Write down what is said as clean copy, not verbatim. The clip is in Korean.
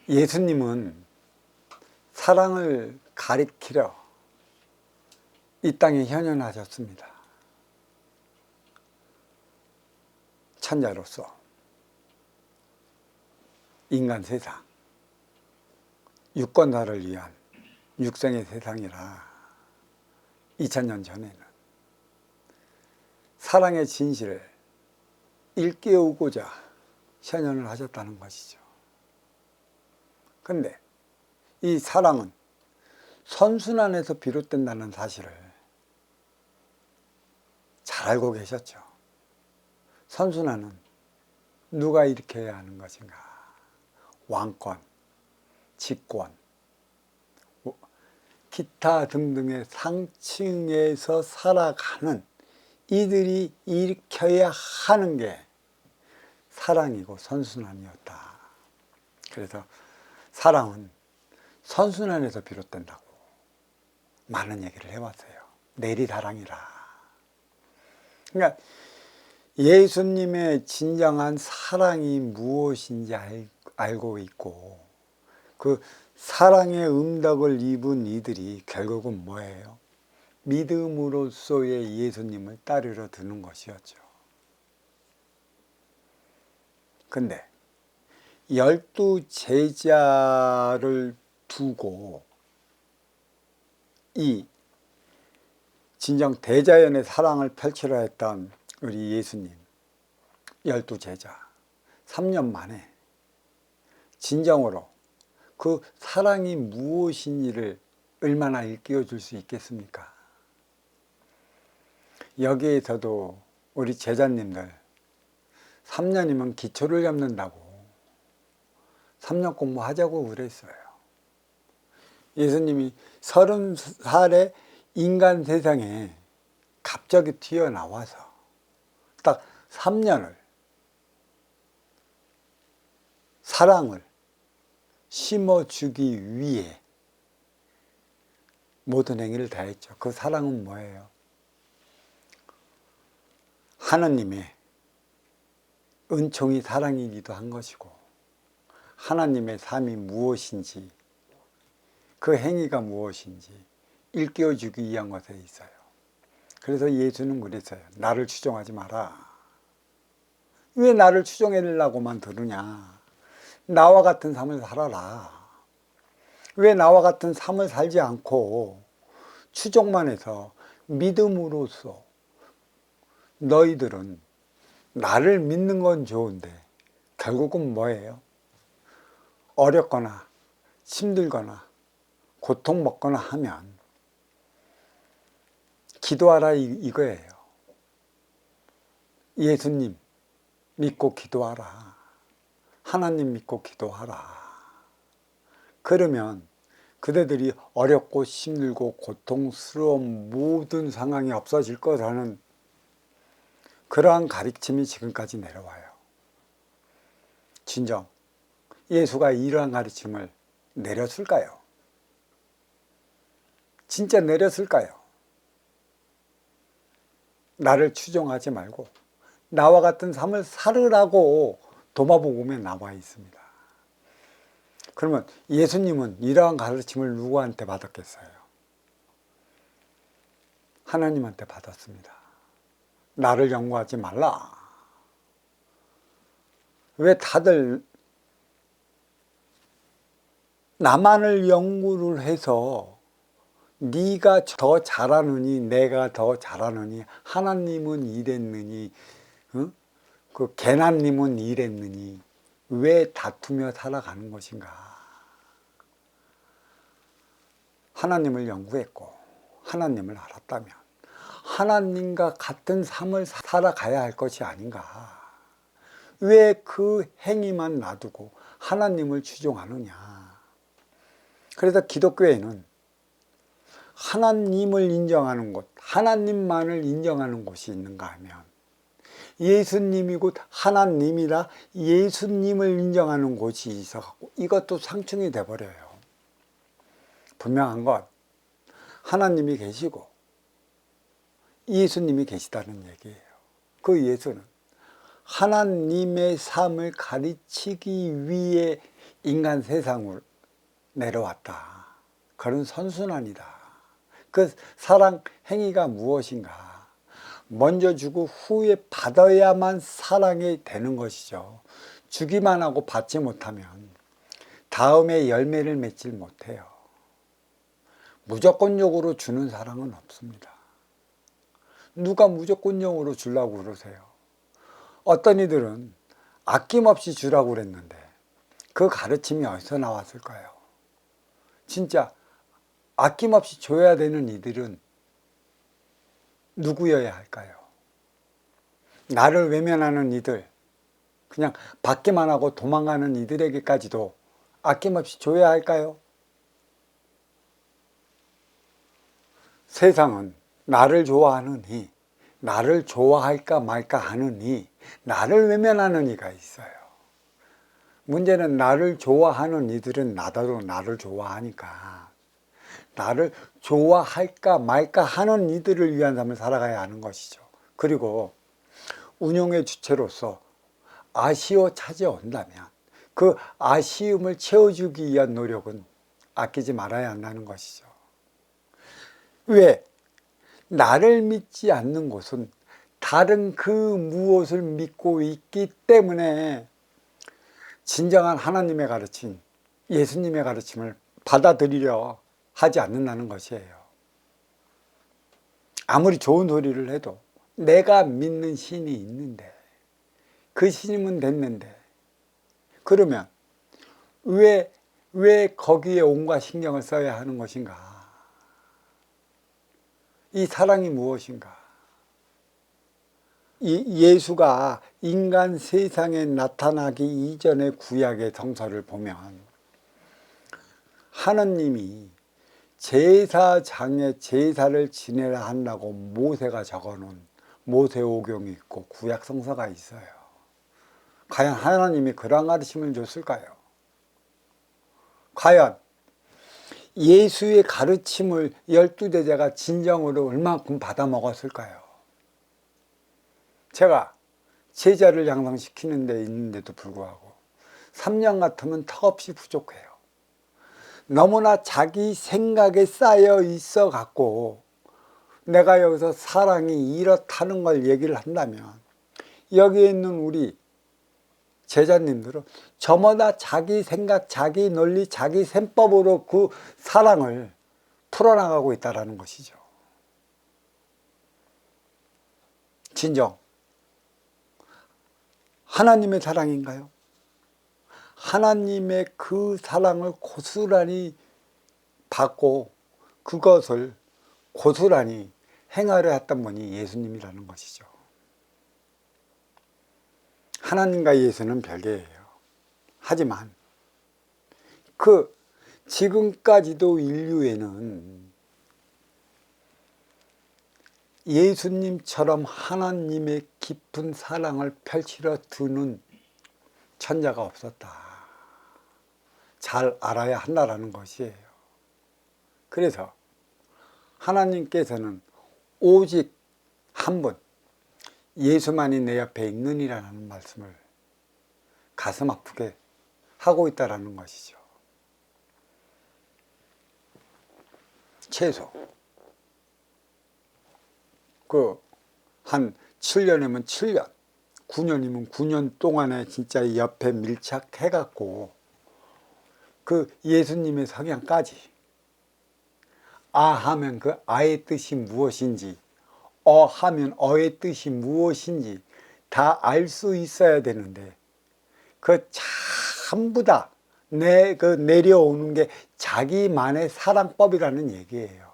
예수님은 사랑을 가리키려 이 땅에 현현하셨습니다. 천자로서 인간 세상, 유권자를 위한 육생의 세상이라 2000년 전에는 사랑의 진실을 일깨우고자 현현을 하셨다는 것이죠. 근데 이 사랑은 선순환에서 비롯된다는 사실을 잘 알고 계셨죠. 선순환은 누가 일으켜야 하는 것인가? 왕권, 직권, 기타 등등의 상층에서 살아가는 이들이 일으켜야 하는 게 사랑이고 선순환이었다. 그래서 사랑은 선순환에서 비롯된다고 많은 얘기를 해왔어요. 내리사랑이라. 그러니까 예수님의 진정한 사랑이 무엇인지 알고 있고 그 사랑의 음덕을 입은 이들이 결국은 뭐예요? 믿음으로써의 예수님을 따르러 드는 것이었죠. 근데 12제자를 두고 이 진정 대자연의 사랑을 펼치려 했던 우리 예수님 12제자 3년 만에 진정으로 그 사랑이 무엇인지를 얼마나 일깨워 줄 수 있겠습니까? 여기에서도 우리 제자님들 3년이면 기초를 잡는다고 3년 공부하자고 그랬어요. 예수님이 30살의 인간 세상에 갑자기 튀어나와서 딱 3년을 사랑을 심어주기 위해 모든 행위를 다했죠. 그 사랑은 뭐예요? 하나님의 은총이 사랑이기도 한 것이고 하나님의 삶이 무엇인지 그 행위가 무엇인지 일깨워주기 위한 것에 있어요. 그래서 예수는 그랬어요. 나를 추종하지 마라. 왜 나를 추종하려고만 들으냐. 나와 같은 삶을 살아라. 왜 나와 같은 삶을 살지 않고 추종만 해서 믿음으로써 너희들은 나를 믿는 건 좋은데 결국은 뭐예요? 어렵거나 힘들거나 고통 먹거나 하면 기도하라 이거예요. 예수님 믿고 기도하라. 하나님 믿고 기도하라. 그러면 그대들이 어렵고 힘들고 고통스러운 모든 상황이 없어질 거라는 그러한 가르침이 지금까지 내려와요. 진정 예수가 이러한 가르침을 내렸을까요? 진짜 내렸을까요? 나를 추종하지 말고 나와 같은 삶을 살으라고 도마복음에 나와 있습니다. 그러면 예수님은 이러한 가르침을 누구한테 받았겠어요? 하나님한테 받았습니다. 나를 연구하지 말라. 왜 다들 나만을 연구를 해서 네가 더 잘하느니 내가 더 잘하느니 하나님은 이랬느니 그 개나님은 이랬느니 왜 다투며 살아가는 것인가? 하나님을 연구했고 하나님을 알았다면 하나님과 같은 삶을 살아가야 할 것이 아닌가? 왜 그 행위만 놔두고 하나님을 추종하느냐? 그래서 기독교에는 하나님을 인정하는 곳, 하나님만을 인정하는 곳이 있는가 하면 예수님이 곧 하나님이라 예수님을 인정하는 곳이 있어갖고 이것도 상충이 돼버려요. 분명한 건 하나님이 계시고 예수님이 계시다는 얘기예요. 그 예수는 하나님의 삶을 가르치기 위해 인간 세상으로 내려왔다. 그런 선순환이다. 그 사랑 행위가 무엇인가? 먼저 주고 후에 받아야만 사랑이 되는 것이죠. 주기만 하고 받지 못하면 다음에 열매를 맺질 못해요. 무조건적으로 주는 사랑은 없습니다. 누가 무조건적으로 주려고 그러세요? 어떤 이들은 아낌없이 주라고 그랬는데 그 가르침이 어디서 나왔을까요? 진짜 아낌없이 줘야 되는 이들은 누구여야 할까요? 나를 외면하는 이들, 그냥 받기만 하고 도망가는 이들에게까지도 아낌없이 줘야 할까요? 세상은 나를 좋아하느니, 나를 좋아할까 말까 하느니, 나를 외면하는 이가 있어요. 문제는 나를 좋아하는 이들은 나도 나를 좋아하니까 나를 좋아할까 말까 하는 이들을 위한 삶을 살아가야 하는 것이죠. 그리고 운용의 주체로서 아쉬워 찾아온다면 그 아쉬움을 채워주기 위한 노력은 아끼지 말아야 한다는 것이죠. 왜? 나를 믿지 않는 곳은 다른 그 무엇을 믿고 있기 때문에 진정한 하나님의 가르침, 예수님의 가르침을 받아들이려 하지 않는다는 것이에요. 아무리 좋은 소리를 해도 내가 믿는 신이 있는데, 그 신이면 됐는데, 그러면 왜 거기에 온갖 신경을 써야 하는 것인가? 이 사랑이 무엇인가? 예수가 인간 세상에 나타나기 이전의 구약의 성서를 보면 하느님이 제사장의 제사를 지내라 한다고 모세가 적어놓은 모세오경이 있고 구약 성서가 있어요. 과연 하나님이 그러한 가르침을 줬을까요? 과연 예수의 가르침을 12대자가 진정으로 얼마큼 받아먹었을까요? 제가 제자를 양성시키는 데 있는데도 불구하고 3년 같으면 턱없이 부족해요. 너무나 자기 생각에 쌓여 있어 갖고 내가 여기서 사랑이 이렇다는 걸 얘기를 한다면 여기에 있는 우리 제자님들은 저마다 자기 생각, 자기 논리, 자기 셈법으로 그 사랑을 풀어나가고 있다는 것이죠. 진정 하나님의 사랑인가요? 하나님의 그 사랑을 고스란히 받고 그것을 고스란히 행하려 했던 분이 예수님이라는 것이죠. 하나님과 예수는 별개예요. 하지만 그 지금까지도 인류에는 예수님처럼 하나님의 깊은 사랑을 펼치려 드는 천자가 없었다. 잘 알아야 한다는 것이에요. 그래서 하나님께서는 오직 한 분, 예수만이 내 옆에 있느니라는 말씀을 가슴 아프게 하고 있다는 것이죠. 최소 한 7년이면 7년, 9년이면 9년 동안에 진짜 옆에 밀착해갖고 그 예수님의 성향까지 아 하면 그 아의 뜻이 무엇인지, 어 하면 어의 뜻이 무엇인지 다 알 수 있어야 되는데 그 전부 다 내려오는 게 자기만의 사랑법이라는 얘기예요.